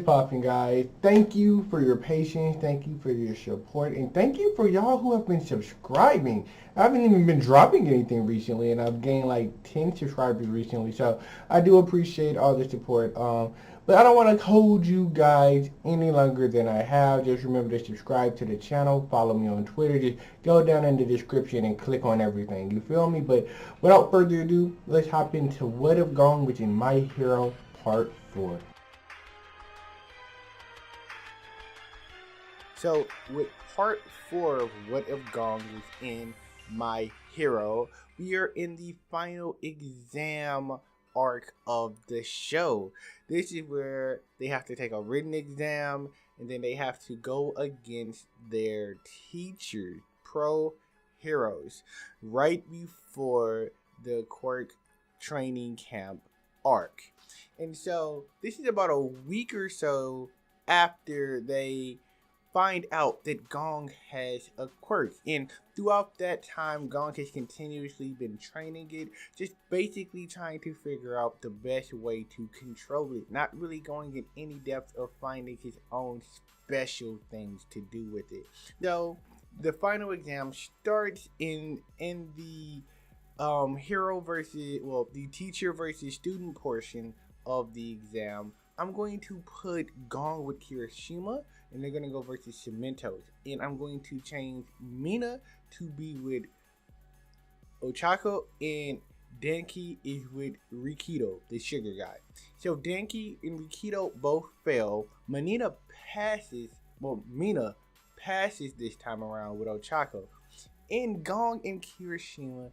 Popping guys, thank you for your patience, thank you for your support, and thank you for y'all who have been subscribing. I haven't even been dropping anything recently, and I've gained like 10 subscribers recently, so I do appreciate all the support. But I don't want to hold you guys any longer than I have. Just remember to subscribe to the channel, follow me on Twitter, just go down in the description and click on everything. You feel me? But without further ado, let's hop into What If Gone, which is My Hero Part 4. So with part 4 of What If Gong is in My Hero, we are in the final exam arc of the show. This is where they have to take a written exam and then they have to go against their teachers, pro heroes, right before the quirk training camp arc. And so this is about a week or so after they find out that Gong has a quirk. And throughout that time, Gong has continuously been training it, just basically trying to figure out the best way to control it, not really going in any depth of finding his own special things to do with it. Though the final exam starts in the hero versus, well, the teacher versus student portion of the exam. I'm going to put Gong with Kirishima, and they're gonna go versus Cementos. And I'm going to change Mina to be with Ochako, and Denki is with Rikido, the sugar guy. So Denki and Rikido both fail. Mina passes this time around with Ochako. And Gong and Kirishima,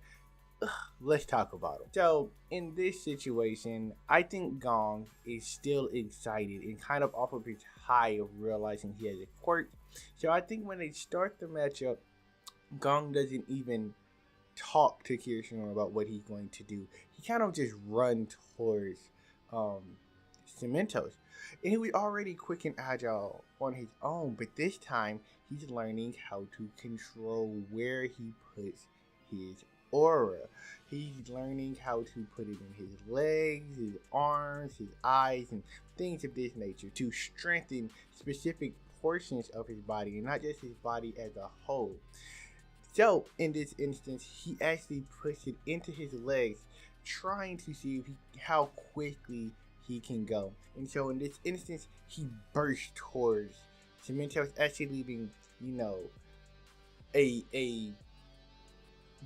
let's talk about him. So in this situation, I think Gong is still excited and kind of off of his high of realizing he has a quirk. So I think when they start the matchup, Gong doesn't even talk to Kirishima about what he's going to do. He kind of just runs towards Cementos. And he was already quick and agile on his own, but this time he's learning how to control where he puts his aura. He's learning how to put it in his legs, his arms, his eyes, and things of this nature to strengthen specific portions of his body and not just his body as a whole. So in this instance, he actually puts it into his legs, trying to see how quickly he can go. And so in this instance, he bursts towards Cementos, actually leaving, a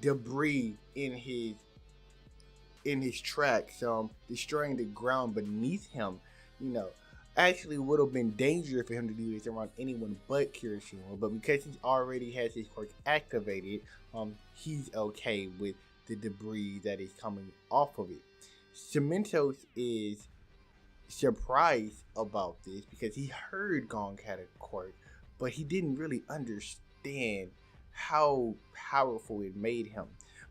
debris in his tracks, destroying the ground beneath him. Actually would have been dangerous for him to do this around anyone but Kirishima, but because he already has his quirk activated, he's okay with the debris that is coming off of it. Cementos is surprised about this because he heard Gong had a quirk, but he didn't really understand how powerful it made him.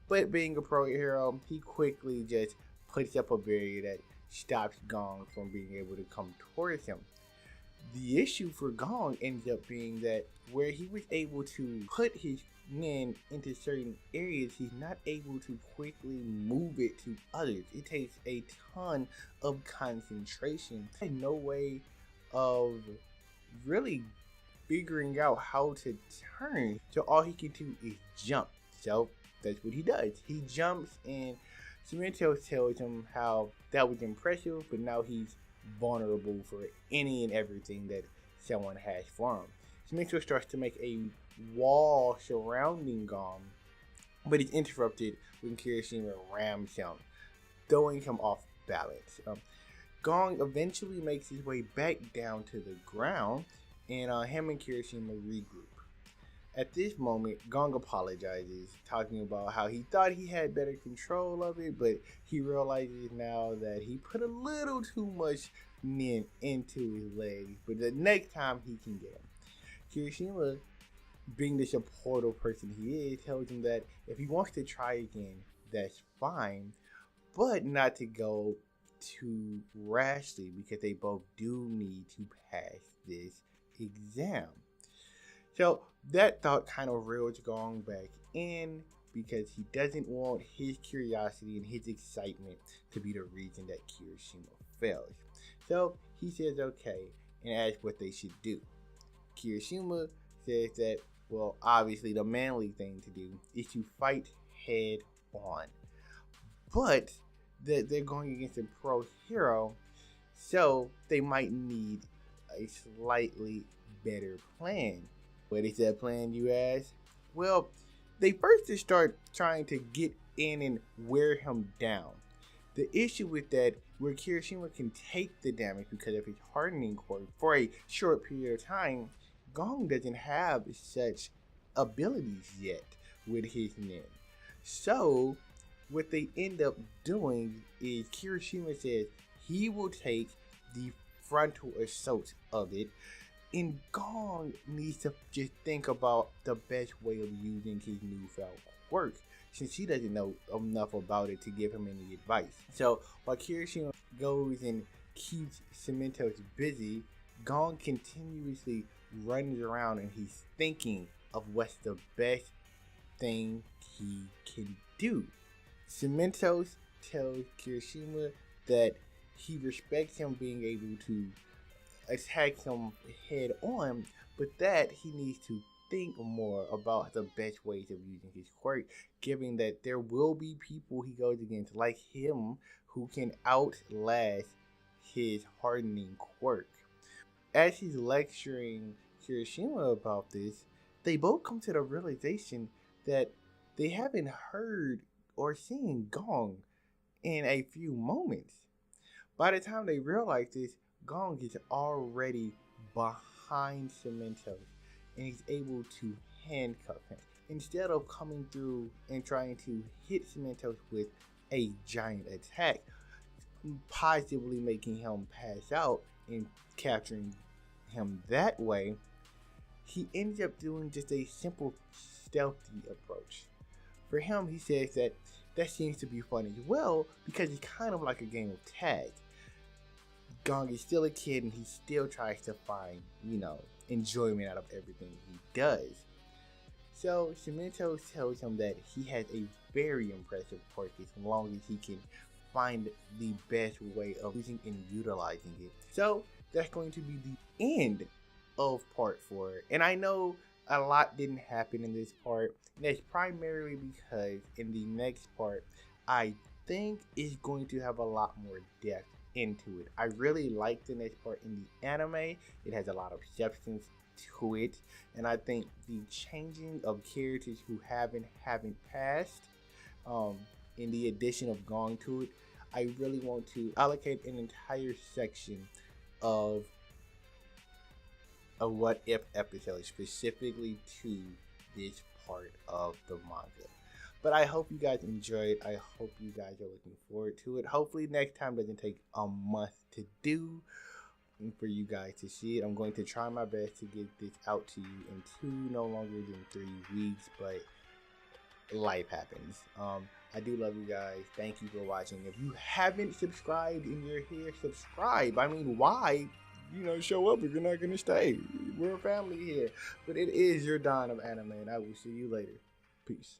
But being a pro hero, he quickly just puts up a barrier that stops Gong from being able to come towards him. The issue for Gong ends up being that where he was able to put his men into certain areas, he's not able to quickly move it to others. It takes a ton of concentration and no way of really figuring out how to turn. So all he can do is jump. So that's what he does. He jumps, and Cementos tells him how that was impressive, but now he's vulnerable for any and everything that someone has for him. Cementos starts to make a wall surrounding Gong, but it's interrupted when Kirishima rams him, throwing him off balance. Gong eventually makes his way back down to the ground, and him and Kirishima regroup. At this moment, Gong apologizes, talking about how he thought he had better control of it, but he realizes now that he put a little too much nin into his legs, but the next time he can get him. Kirishima, being the supportive person he is, tells him that if he wants to try again, that's fine, but not to go too rashly because they both do need to pass this exam. So that thought kind of reels Gong back in because he doesn't want his curiosity and his excitement to be the reason that Kirishima fails. So he says, okay, and asks what they should do. Kirishima says that, well, obviously the manly thing to do is to fight head on. But that they're going against a pro hero, so they might need a slightly better plan. What is that plan, you ask? Well, they first just start trying to get in and wear him down. The issue with that, where Kirishima can take the damage because of his hardening cord for a short period of time, Gong doesn't have such abilities yet with his nin. So, what they end up doing is Kirishima says he will take the frontal assault of it, and Gong needs to just think about the best way of using his newfound quirk, since he doesn't know enough about it to give him any advice. So while Kirishima goes and keeps Cementos busy, Gong continuously runs around and he's thinking of what's the best thing he can do. Cementos tells Kirishima that he respects him being able to attack him head on, but that he needs to think more about the best ways of using his quirk, given that there will be people he goes against like him who can outlast his hardening quirk. As he's lecturing Kirishima about this, they both come to the realization that they haven't heard or seen Gong in a few moments. By the time they realize this, Gong is already behind Cementos and he's able to handcuff him. Instead of coming through and trying to hit Cementos with a giant attack, positively making him pass out and capturing him that way, he ends up doing just a simple stealthy approach. For him, he says that seems to be fun as well because it's kind of like a game of tag. Gong is still a kid and he still tries to find, enjoyment out of everything he does. So Cementos tells him that he has a very impressive quirk as long as he can find the best way of using and utilizing it. So that's going to be the end of part 4. And I know a lot didn't happen in this part. And that's primarily because in the next part, I think it's going to have a lot more depth into it. I really like the next part in the anime. It has a lot of substance to it, and I think the changing of characters who haven't passed, in the addition of Gong to it, I really want to allocate an entire section of a what if episode specifically to this part of the manga. But I hope you guys enjoyed. I hope you guys are looking forward to it. Hopefully next time doesn't take a month to do and for you guys to see it. I'm going to try my best to get this out to you in 2, no longer than 3 weeks, but life happens. I do love you guys. Thank you for watching. If you haven't subscribed and you're here, subscribe. I mean, why? Show up if you're not going to stay. We're a family here. But it is your Dawn of Anime, and I will see you later. Peace.